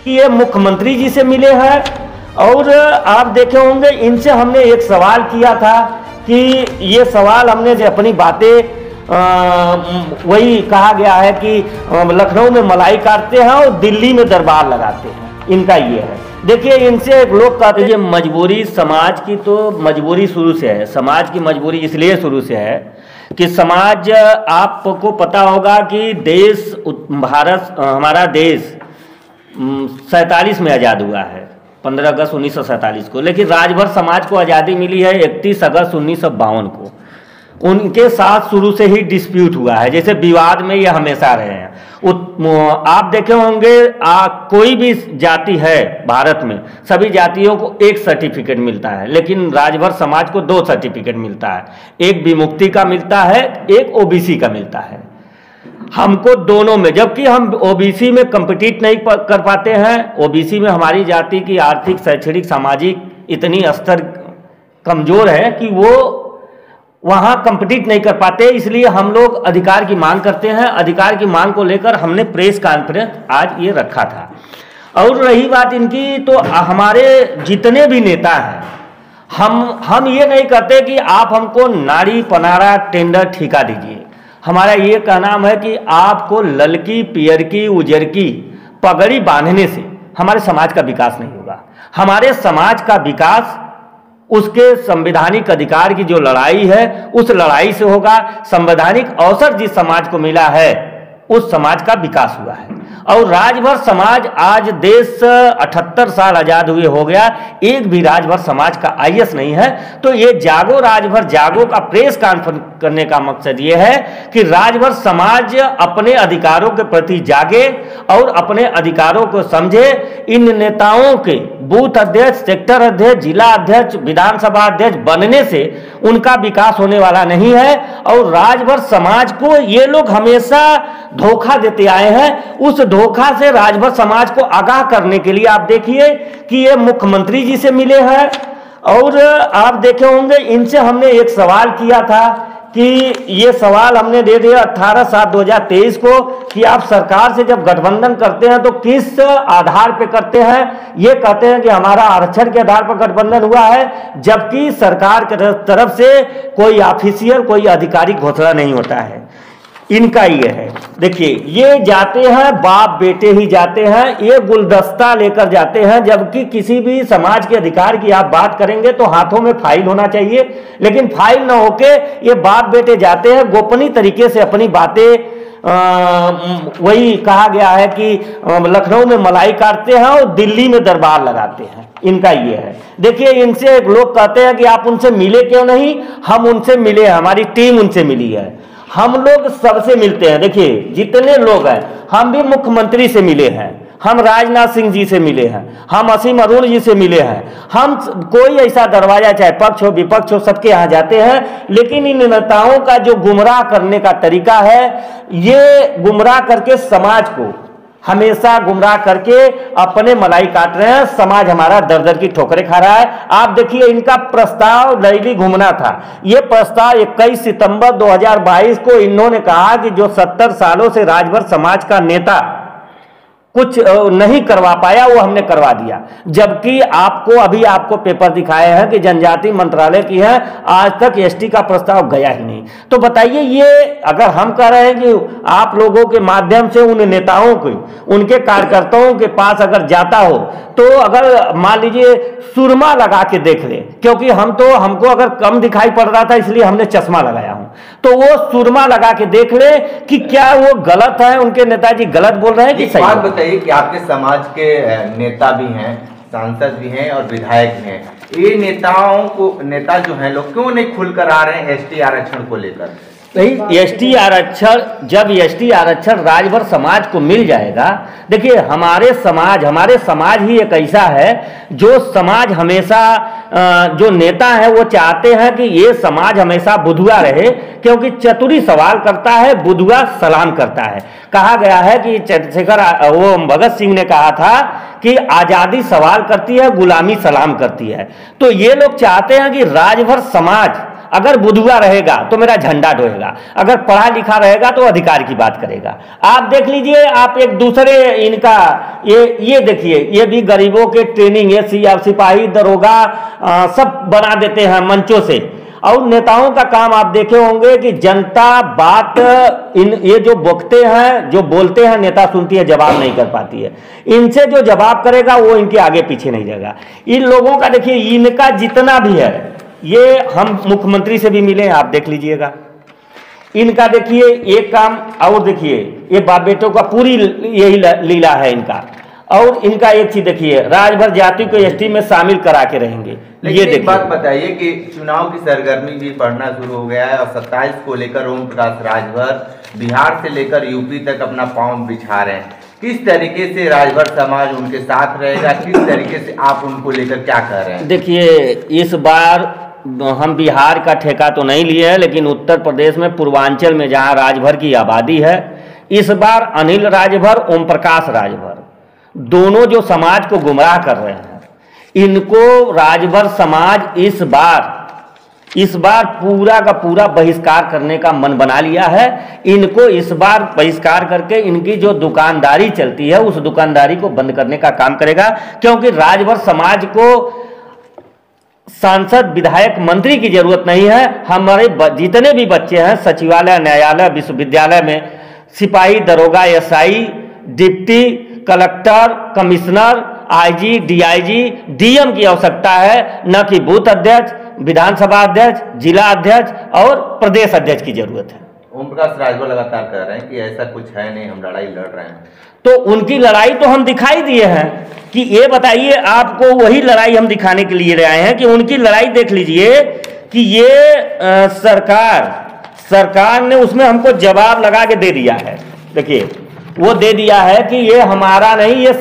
ये मुख्यमंत्री जी से मिले हैं और आप देखे होंगे इनसे हमने एक सवाल किया था कि ये सवाल हमने जो अपनी बातें वही कहा गया है कि लखनऊ में मलाई काटते हैं और दिल्ली में दरबार लगाते हैं, इनका ये है। देखिए इनसे एक लोग कहते हैं मजबूरी समाज की, तो मजबूरी शुरू से है। समाज की मजबूरी इसलिए शुरू से है कि समाज, आपको पता होगा कि देश भारत, हमारा देश 47 में आज़ाद हुआ है, 15 अगस्त 1947 को, लेकिन राजभर समाज को आज़ादी मिली है 31 अगस्त 1952 को। उनके साथ शुरू से ही डिस्प्यूट हुआ है, जैसे विवाद में ये हमेशा रहे हैं। आप देखे होंगे कोई भी जाति है भारत में, सभी जातियों को एक सर्टिफिकेट मिलता है, लेकिन राजभर समाज को 2 सर्टिफिकेट मिलता है, एक विमुक्ति का मिलता है, एक ओबीसी का मिलता है। हमको दोनों में, जबकि हम ओबीसी में कम्पिटिट नहीं कर पाते हैं। ओबीसी में हमारी जाति की आर्थिक, शैक्षणिक, सामाजिक इतनी स्तर कमजोर है कि वो वहाँ कम्पिटिट नहीं कर पाते, इसलिए हम लोग अधिकार की मांग करते हैं। अधिकार की मांग को लेकर हमने प्रेस कॉन्फ्रेंस आज ये रखा था। और रही बात इनकी, तो हमारे जितने भी नेता हैं, हम ये नहीं कहते कि आप हमको नारी पनारा टेंडर ठेका दीजिए। हमारा ये कहना है कि आपको ललकी, पियरकी, उजरकी पगड़ी बांधने से हमारे समाज का विकास नहीं होगा। हमारे समाज का विकास उसके संवैधानिक अधिकार की जो लड़ाई है, उस लड़ाई से होगा। संवैधानिक अवसर जिस समाज को मिला है, उस समाज का विकास हुआ है। और राजभर समाज, आज देश 78 साल आज़ाद हुए हो गया, एक भी राजभर समाज का आईएएस नहीं है। तो ये जागो राजभर जागो का प्रेस कॉन्फ्रेंस करने का मकसद ये है कि राजभर समाज अपने अधिकारों के प्रति जागे और अपने अधिकारों को समझे। इन नेताओं के बूथ अध्यक्ष, सेक्टर अध्यक्ष, जिला अध्यक्ष, विधानसभा अध्यक्ष बनने से उनका विकास होने वाला नहीं है। और राजभर समाज को ये लोग हमेशा धोखा देते आए हैं। उस धोखा से राजभर समाज को आगाह करने के लिए आप देखिए कि ये मुख्यमंत्री जी से मिले हैं और आप देखे होंगे इनसे हमने एक सवाल किया था कि ये सवाल हमने दे दिया 18/7/2023 को कि आप सरकार से जब गठबंधन करते हैं तो किस आधार पे करते हैं। ये कहते हैं कि हमारा आरक्षण के आधार पर गठबंधन हुआ है, जबकि सरकार की तरफ से कोई ऑफिशियल, कोई आधिकारिक घोषणा नहीं होता है। इनका ये है, देखिए ये जाते हैं, बाप बेटे ही जाते हैं, ये गुलदस्ता लेकर जाते हैं। जबकि किसी भी समाज के अधिकार की आप बात करेंगे तो हाथों में फाइल होना चाहिए, लेकिन फाइल ना होके ये बाप बेटे जाते हैं, गोपनीय तरीके से अपनी बातें, वही कहा गया है कि लखनऊ में मलाई काटते हैं और दिल्ली में दरबार लगाते हैं। इनका ये है। देखिए इनसे एक लोग कहते हैं कि आप उनसे मिले क्यों नहीं। हम उनसे मिले, हमारी टीम उनसे मिली है। हम लोग सबसे मिलते हैं। देखिए जितने लोग हैं, हम भी मुख्यमंत्री से मिले हैं, हम राजनाथ सिंह जी से मिले हैं, हम असीम अरुण जी से मिले हैं। हम कोई ऐसा दरवाजा, चाहे पक्ष हो विपक्ष हो, सबके यहाँ जाते हैं। लेकिन इन नेताओं का जो गुमराह करने का तरीका है, ये गुमराह करके समाज को हमेशा गुमराह करके अपने मलाई काट रहे हैं। समाज हमारा दर दर की ठोकरें खा रहा है। आप देखिए इनका प्रस्ताव दिल्ली घूमना था। ये प्रस्ताव 21 सितंबर 2022 को इन्होंने कहा कि जो 70 सालों से राजभर समाज का नेता कुछ नहीं करवा पाया, वो हमने करवा दिया। जबकि आपको पेपर दिखाए हैं कि जनजाति मंत्रालय की है, आज तक एसटी का प्रस्ताव गया ही नहीं। तो बताइए, ये अगर हम कह रहे हैं कि आप लोगों के माध्यम से उन नेताओं को, उनके कार्यकर्ताओं के पास अगर जाता हो, तो अगर मान लीजिए सुरमा लगा के देख ले, क्योंकि हमको अगर कम दिखाई पड़ रहा था इसलिए हमने चश्मा लगाया हूं, तो वो सुरमा लगा के देख ले कि क्या वो गलत है, उनके नेताजी गलत बोल रहे हैं कि सही। कि आपके समाज के नेता भी हैं, सांसद भी हैं और विधायक भी हैं। ये नेता जो हैं लोग क्यों नहीं खुलकर आ रहे हैं एसटी आरक्षण को लेकर? नहीं, एसटी आरक्षण, जब एसटी आरक्षण राजभर समाज को मिल जाएगा। देखिए हमारे समाज ही एक ऐसा है जो समाज हमेशा, जो नेता है वो चाहते हैं कि ये समाज हमेशा बुधुआ रहे, क्योंकि चतुरी सवाल करता है, बुधुआ सलाम करता है। कहा गया है कि भगत सिंह ने कहा था कि आजादी सवाल करती है, गुलामी सलाम करती है। तो ये लोग चाहते हैं कि राजभर समाज अगर बुद्धुआ रहेगा तो मेरा झंडा ढोएगा, अगर पढ़ा लिखा रहेगा तो अधिकार की बात करेगा। आप देख लीजिए, आप एक दूसरे इनका ये देखिए, ये भी गरीबों के ट्रेनिंग, ये सिपाही दरोगा सब बना देते हैं मंचों से। और नेताओं का काम आप देखे होंगे कि जनता बात ये जो बकते हैं, जो बोलते हैं, नेता सुनती है, जवाब नहीं कर पाती है। इनसे जो जवाब करेगा वो इनके आगे पीछे नहीं जाएगा। इन लोगों का देखिए, इनका जितना भी है, ये हम मुख्यमंत्री से भी मिले, आप देख लीजिएगा। इनका देखिए एक काम, और देखिए ये बाप बेटों का पूरी यही लीला है इनका। और इनका एक चीज देखिए, राजभर जाति को एसटी में शामिल करा के रहेंगे। लेकिन एक बात बताइए कि चुनाव की सरगर्मी भी पड़ना शुरू हो गया है और 27 को लेकर ओम प्रकाश राजभर बिहार से लेकर यूपी तक अपना पांव बिछा रहे हैं। किस तरीके से राजभर समाज उनके साथ रहेगा, किस तरीके से आप उनको लेकर क्या कह रहे हैं? देखिए, इस बार हम बिहार का ठेका तो नहीं लिए हैं, लेकिन उत्तर प्रदेश में पूर्वांचल में जहां राजभर की आबादी है, इस बार अनिल राजभर, ओम प्रकाश राजभर दोनों जो समाज को गुमराह कर रहे हैं, इनको राजभर समाज इस बार पूरा का पूरा बहिष्कार करने का मन बना लिया है। इनको इस बार बहिष्कार करके इनकी जो दुकानदारी चलती है उस दुकानदारी को बंद करने का काम करेगा, क्योंकि राजभर समाज को सांसद, विधायक, मंत्री की जरूरत नहीं है। हमारे जितने भी बच्चे हैं सचिवालय, न्यायालय, विश्वविद्यालय में सिपाही, दरोगा, SI, deputy collector, commissioner, IG, DIG, DM की आवश्यकता है, न कि बूथ अध्यक्ष, विधानसभा अध्यक्ष, जिला अध्यक्ष और प्रदेश अध्यक्ष की जरूरत है। ओम प्रकाश राजभर लगातार कह रहे हैं कि ऐसा कुछ है नहीं, हम लड़ाई लड़ रहे हैं। तो उनकी लड़ाई तो हम दिखाई दिए हैं कि ये बताइए, आपको वही लड़ाई हम दिखाने के लिए आए हैं कि उनकी लड़ाई देख लीजिए कि ये सरकार ने उसमें हमको जवाब लगा के दे दिया है। देखिए, वो दे दिया है कि ये हमारा नहीं, ये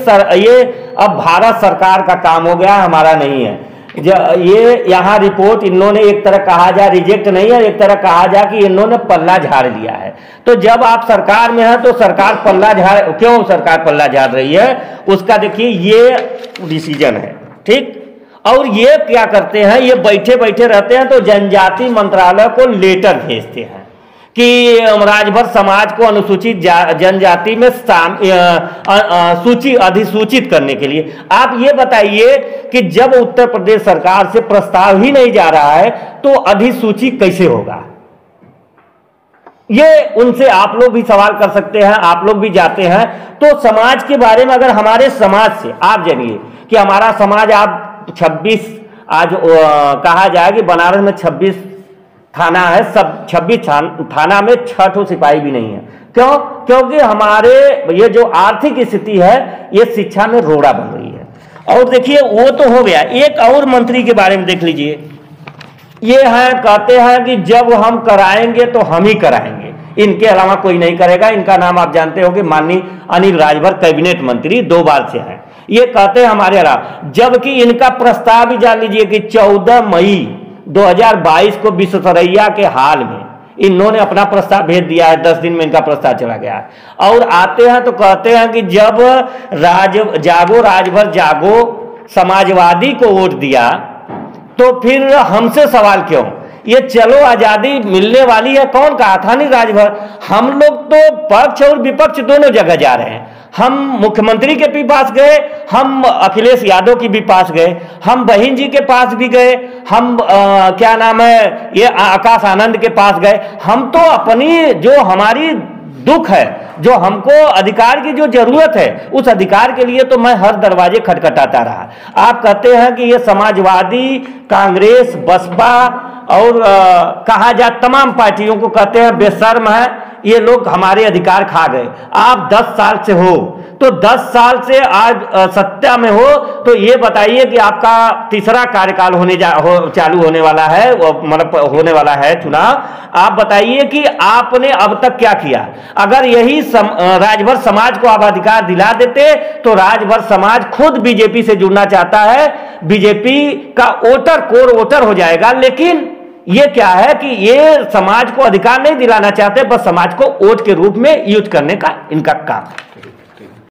अब भारत सरकार का काम हो गया, हमारा नहीं है। ये यहाँ रिपोर्ट इन्होंने एक तरह कहा जाए रिजेक्ट नहीं है, एक तरह कहा जाए कि इन्होंने पल्ला झाड़ लिया है। तो जब आप सरकार में हैं तो सरकार पल्ला झाड़, क्यों सरकार पल्ला झाड़ रही है उसका देखिए ये डिसीजन है, ठीक। और ये क्या करते हैं, ये बैठे बैठे रहते हैं तो जनजाति मंत्रालय को लेटर भेजते हैं कि राजभर समाज को अनुसूचित जनजाति में सूची अधिसूचित करने के लिए। आप ये बताइए कि जब उत्तर प्रदेश सरकार से प्रस्ताव ही नहीं जा रहा है तो अधिसूची कैसे होगा? ये उनसे आप लोग भी सवाल कर सकते हैं, आप लोग भी जाते हैं तो समाज के बारे में। अगर हमारे समाज से आप जानिए कि हमारा समाज आप 26 आज कहा जाए कि बनारस में 26 थाना है, सब 26 थाना में 6 सिपाही भी नहीं है। क्यों? क्योंकि हमारे ये जो आर्थिक स्थिति है ये शिक्षा में रोड़ा बन रही है। और देखिए वो तो हो गया, एक और मंत्री के बारे में देख लीजिए। ये है, कहते हैं कि जब हम कराएंगे तो हम ही कराएंगे, इनके अलावा कोई नहीं करेगा। इनका नाम आप जानते हो कि माननीय अनिल राजभर कैबिनेट मंत्री 2 बार से हैं। ये कहते हैं हमारे अलावा, जबकि इनका प्रस्ताव भी जान लीजिए कि 14 मई 2022 को विश्वेश्वरैया के हाल में इन्होंने अपना प्रस्ताव भेज दिया है। 10 दिन में इनका प्रस्ताव चला गया है। और आते हैं तो कहते हैं कि जब जागो राजभर जागो समाजवादी को वोट दिया तो फिर हमसे सवाल क्यों? ये चलो आजादी मिलने वाली है, कौन कहा था? नहीं राजभर। हम लोग तो पक्ष और विपक्ष दोनों जगह जा रहे हैं। हम मुख्यमंत्री के भी पास गए, हम अखिलेश यादव की भी पास गए, हम बहिन जी के पास भी गए, हम क्या नाम है ये आकाश आनंद के पास गए। हम तो अपनी जो हमारी दुख है, जो हमको अधिकार की जो जरूरत है, उस अधिकार के लिए तो मैं हर दरवाजे खटखटाता रहा। आप कहते हैं कि ये समाजवादी, कांग्रेस, बसपा और कहा जाए तमाम पार्टियों को कहते हैं बेशर्म है, ये लोग हमारे अधिकार खा गए। आप 10 साल से हो तो 10 साल से आज सत्ता में हो तो ये बताइए कि आपका तीसरा कार्यकाल चालू होने वाला है, मतलब होने वाला है चुनाव। आप बताइए कि आपने अब तक क्या किया? अगर यही राजभर समाज को आप अधिकार दिला देते तो राजभर समाज खुद बीजेपी से जुड़ना चाहता है, बीजेपी का कोर वोटर हो जाएगा। लेकिन ये क्या है कि ये समाज को अधिकार नहीं दिलाना चाहते, बस समाज को वोट के रूप में यूज करने का इनका काम है।